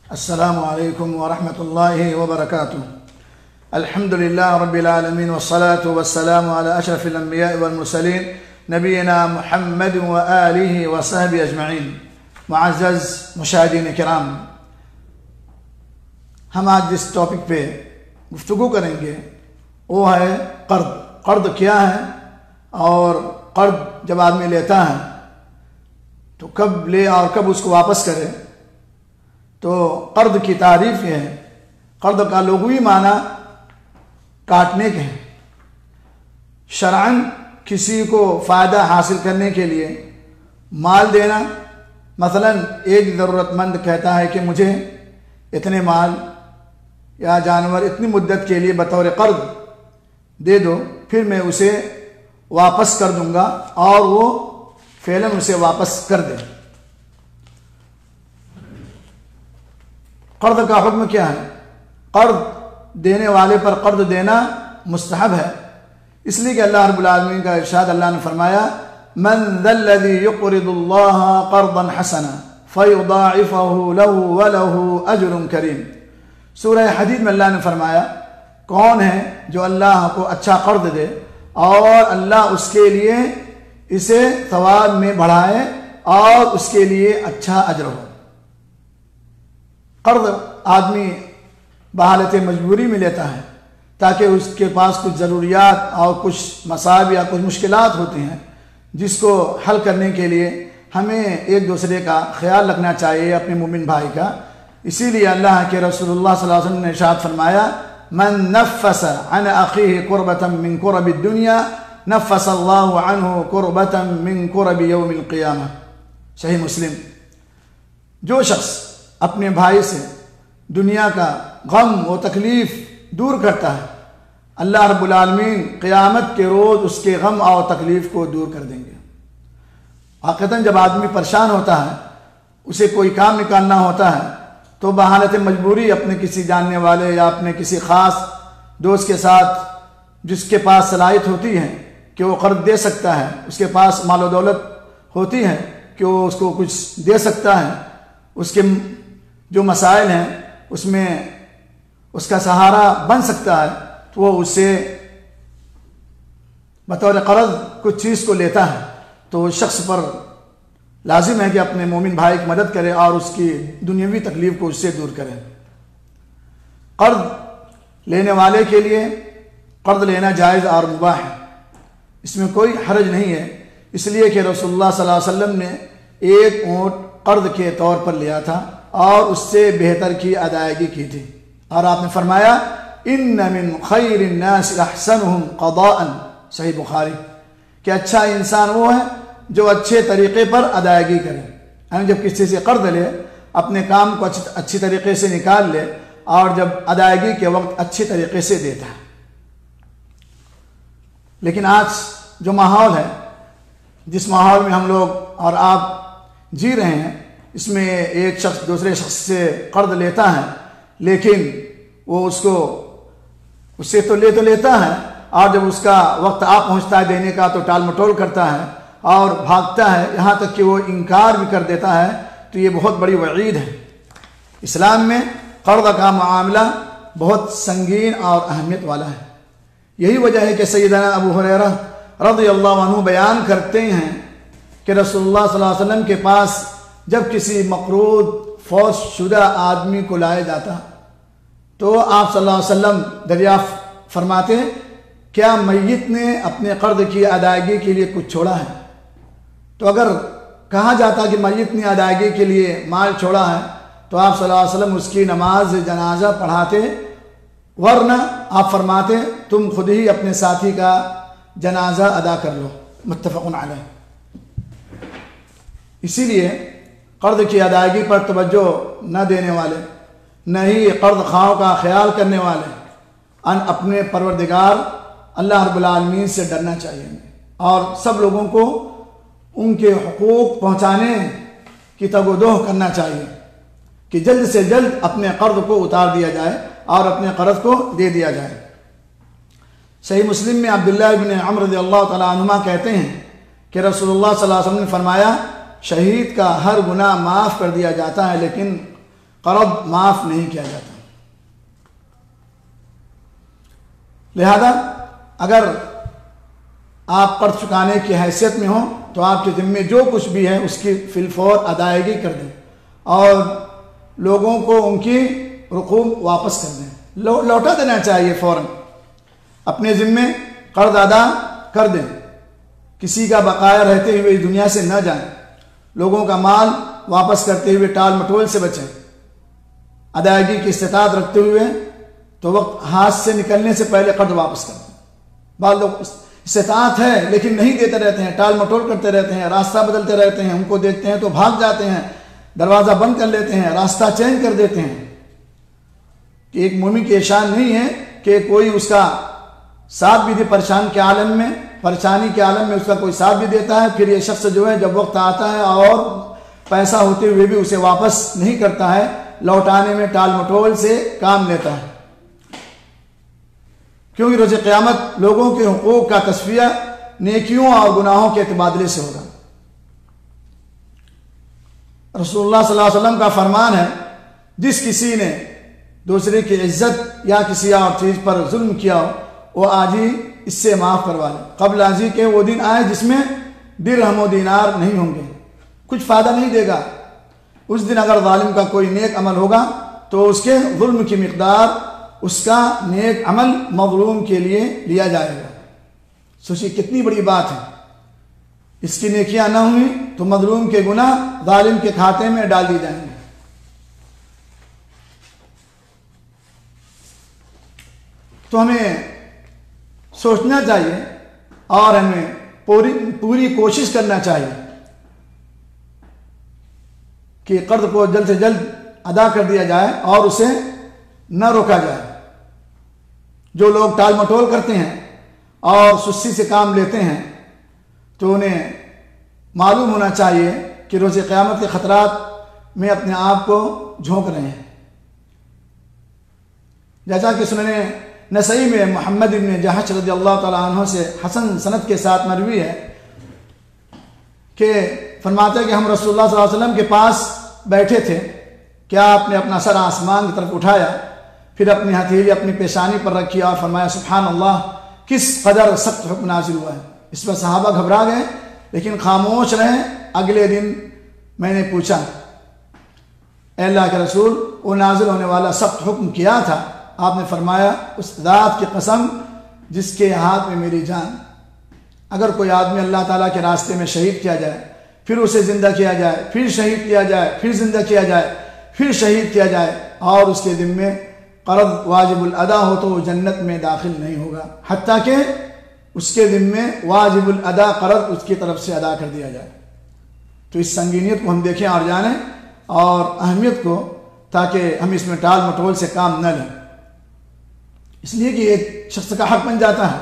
السلام علیکم ورحمۃ اللہ وبرکاتہ۔ الحمد للہ رب العالمین والصلاة والسلام علی اشرف الانبیاء والمرسلین نبینا محمد وآلہ وصحبہ اجمعین۔ معزز مشاہدین کرام، ہم آج جس ٹاپک پہ گفتگو کریں گے وہ ہے قرض۔ قرض کیا ہے اور قرض جب آدمی لیتا ہے تو کب لے اور کب اس کو واپس کرے۔ تو قرض کی تعریف یہ ہے، قرض کا لغوی معنی کاٹنے کے ہیں۔ شرعاً کسی کو فائدہ حاصل کرنے کے لیے مال دینا، مثلا ایک ضرورت مند کہتا ہے کہ مجھے اتنے مال یا جانور اتنی مدت کے لیے بطور قرض دے دو، پھر میں اسے واپس کر دوں گا، اور وہ فعلاً اسے واپس کر دے۔ قرض کا حکم کیا ہے؟ قرض دینے والے پر قرض دینا مستحب ہے، اس لیے کہ اللہ رب العالمین کا ارشاد، اللہ نے فرمایا من ذا الذی یقرض اللہ قرضا حسنا فیضاعفہ لہ ولہ اجر کریم۔ سورہ حدید میں اللہ نے فرمایا کون ہے جو اللہ کو اچھا قرض دے اور اللہ اس کے لیے اسے ثواب میں بڑھائے اور اس کے لیے اچھا اجر ہو۔ قرض آدمی بحالت مجبوری میں لیتا ہے تاکہ اس کے پاس کچھ ضروریات اور کچھ مصائب یا کچھ مشکلات ہوتی ہیں جس کو حل کرنے کے لیے ہمیں ایک دوسرے کا خیال رکھنا چاہیے، اپنے مومن بھائی کا۔ اسی لیے اللہ کے رسول اللہ صلی اللہ علیہ وسلم نے ارشاد فرمایا من نفس عن اخیہ کربۃ من کرب الدنیا نفس اللہ عنہ کربۃ من کرب یوم القیامہ۔ صحیح مسلم۔ جو شخص اپنے بھائی سے دنیا کا غم و تکلیف دور کرتا ہے، اللہ رب العالمین قیامت کے روز اس کے غم اور تکلیف کو دور کر دیں گے۔ حقیقتاً جب آدمی پریشان ہوتا ہے، اسے کوئی کام نکالنا ہوتا ہے، تو بحالت مجبوری اپنے کسی جاننے والے یا اپنے کسی خاص دوست کے ساتھ جس کے پاس صلاحیت ہوتی ہے کہ وہ قرض دے سکتا ہے، اس کے پاس مال و دولت ہوتی ہے کہ وہ اس کو کچھ دے سکتا ہے، اس کے جو مسائل ہیں اس میں اس کا سہارا بن سکتا ہے، تو وہ اس سے بطور قرض کچھ چیز کو لیتا ہے، تو اس شخص پر لازم ہے کہ اپنے مومن بھائی کی مدد کرے اور اس کی دنیاوی تکلیف کو اس سے دور کرے۔ قرض لینے والے کے لیے قرض لینا جائز اور مباح ہے، اس میں کوئی حرج نہیں ہے، اس لیے کہ رسول اللہ صلی اللہ علیہ وسلم نے ایک اونٹ قرض کے طور پر لیا تھا اور اس سے بہتر کی ادائیگی کی تھی، اور آپ نے فرمایا ان من خیر الناس احسنهم قضاء، صحیح بخاری، کہ اچھا انسان وہ ہے جو اچھے طریقے پر ادائیگی کرے، یعنی جب کسی سے قرض لے اپنے کام کو اچھی طریقے سے نکال لے اور جب ادائیگی کے وقت اچھی طریقے سے دیتا ہے۔ لیکن آج جو ماحول ہے، جس ماحول میں ہم لوگ اور آپ جی رہے ہیں، اس میں ایک شخص دوسرے شخص سے قرض لیتا ہے، لیکن وہ اس سے تو لیتا ہے، اور جب اس کا وقت آ پہنچتا ہے دینے کا تو ٹال مٹول کرتا ہے اور بھاگتا ہے، یہاں تک کہ وہ انکار بھی کر دیتا ہے، تو یہ بہت بڑی وعید ہے۔ اسلام میں قرض کا معاملہ بہت سنگین اور اہمیت والا ہے۔ یہی وجہ ہے کہ سیدنا ابو ہریرہ رضی اللہ عنہ بیان کرتے ہیں کہ رسول اللہ صلی اللہ علیہ وسلم کے پاس جب کسی مقروض فوت شدہ آدمی کو لایا جاتا تو آپ صلی اللہ علیہ وسلم دریافت فرماتے ہیں کیا میت نے اپنے قرض کی ادائیگی کے لیے کچھ چھوڑا ہے؟ تو اگر کہا جاتا کہ میت نے ادائیگی کے لیے مال چھوڑا ہے تو آپ صلی اللہ علیہ وسلم اس کی نماز جنازہ پڑھاتے، ورنہ آپ فرماتے تم خود ہی اپنے ساتھی کا جنازہ ادا کر لو، متفق علیہ۔ اسی لیے قرض کی ادائیگی پر توجہ نہ دینے والے، نہ ہی قرض خواہوں کا خیال کرنے والے، اپنے پروردگار اللہ رب العالمین سے ڈرنا چاہیے، اور سب لوگوں کو ان کے حقوق پہنچانے کی تگ و دو کرنا چاہیے کہ جلد سے جلد اپنے قرض کو اتار دیا جائے اور اپنے قرض کو دے دیا جائے۔ صحیح مسلم میں عبداللہ ابن عمر رضی اللہ تعالیٰ عنہما کہتے ہیں کہ رسول اللہ صلی اللہ علیہ وسلم نے فرمایا شہید کا ہر گناہ معاف کر دیا جاتا ہے لیکن قرض معاف نہیں کیا جاتا۔ لہذا اگر آپ قرض چکانے کی حیثیت میں ہوں تو آپ کے ذمے جو کچھ بھی ہے اس کی فی الفور ادائیگی کر دیں اور لوگوں کو ان کی رقوم واپس کر دیں، لوٹا دینا چاہیے فوراً۔ اپنے ذمے قرض ادا کر دیں، کسی کا بقایا رہتے ہوئے اس دنیا سے نہ جائیں، لوگوں کا مال واپس کرتے ہوئے ٹال مٹول سے بچیں، ادائیگی کی استطاعت رکھتے ہوئے تو وقت ہاتھ سے نکلنے سے پہلے قرض واپس کر دیں۔ بعض لوگ استطاعت ہے لیکن نہیں دیتے رہتے ہیں، ٹال مٹول کرتے رہتے ہیں، راستہ بدلتے رہتے ہیں، ان کو دیکھتے ہیں تو بھاگ جاتے ہیں، دروازہ بند کر لیتے ہیں، راستہ چینج کر دیتے ہیں۔ کہ ایک مومن کی شان نہیں ہے کہ کوئی اس کا ساتھ بھی دے پریشانی کے عالم میں اس کا کوئی ساتھ بھی دیتا ہے، پھر یہ شخص جو ہے جب وقت آتا ہے اور پیسہ ہوتے ہوئے بھی اسے واپس نہیں کرتا ہے، لوٹانے میں ٹال مٹول سے کام لیتا ہے۔ کیونکہ روز قیامت لوگوں کے حقوق کا تصفیہ نیکیوں اور گناہوں کے تبادلے سے ہوگا۔ رسول اللہ صلی اللہ علیہ وسلم کا فرمان ہے، جس کسی نے دوسرے کی عزت یا کسی اور چیز پر ظلم کیا ہو وہ آج ہی اس سے معاف کروا لے، قبل ازیں کہ وہ دن آئے جس میں درہم و دینار نہیں ہوں گے، کچھ فائدہ نہیں دے گا۔ اس دن اگر ظالم کا کوئی نیک عمل ہوگا تو اس کے ظلم کی مقدار اس کا نیک عمل مظلوم کے لیے لیا جائے گا۔ سوچیے کتنی بڑی بات ہے، اس کی نیکیاں نہ ہوئی تو مظلوم کے گناہ ظالم کے کھاتے میں ڈال دی جائیں گے۔ تو ہمیں سوچنا چاہیے اور ہمیں پوری کوشش کرنا چاہیے کہ قرض کو جلد سے جلد ادا کر دیا جائے اور اسے نہ روکا جائے۔ جو لوگ ٹال مٹول کرتے ہیں اور سستی سے کام لیتے ہیں تو انہیں معلوم ہونا چاہیے کہ روز قیامت کے خطرات میں اپنے آپ کو جھونک رہے ہیں۔ جیسا کہ سنن نسائی میں محمد بن جحش رضی اللہ تعالیٰ عنہ سے حسن سند کے ساتھ مروی ہے کہ فرماتے ہیں کہ ہم رسول اللہ صلی اللہ علیہ وسلم کے پاس بیٹھے تھے کہ آپ نے اپنا سر آسمان کی طرف اٹھایا، پھر اپنی ہتھیلی اپنی پیشانی پر رکھی اور فرمایا سبحان اللہ، کس قدر سخت حکم نازل ہوا ہے۔ اس پر صحابہ گھبرا گئے لیکن خاموش رہے۔ اگلے دن میں نے پوچھا اے اللہ کے رسول، وہ نازل ہونے والا سخت حکم کیا تھا؟ آپ نے فرمایا اس ذات کی قسم جس کے ہاتھ میں میری جان، اگر کوئی آدمی اللہ تعالیٰ کے راستے میں شہید کیا جائے، پھر اسے زندہ کیا جائے، پھر شہید کیا جائے، پھر زندہ کیا جائے، پھر شہید کیا جائے اور اس کے ذمے قرض واجب الادا ہو تو وہ جنت میں داخل نہیں ہوگا حتیٰ کہ اس کے ذمے واجب الادا قرض اس کی طرف سے ادا کر دیا جائے۔ تو اس سنگینیت کو ہم دیکھیں اور جانیں اور اہمیت کو، تاکہ ہم اس میں ٹال مٹول سے کام نہ لیں، اس لیے کہ ایک شخص کا حق بن جاتا ہے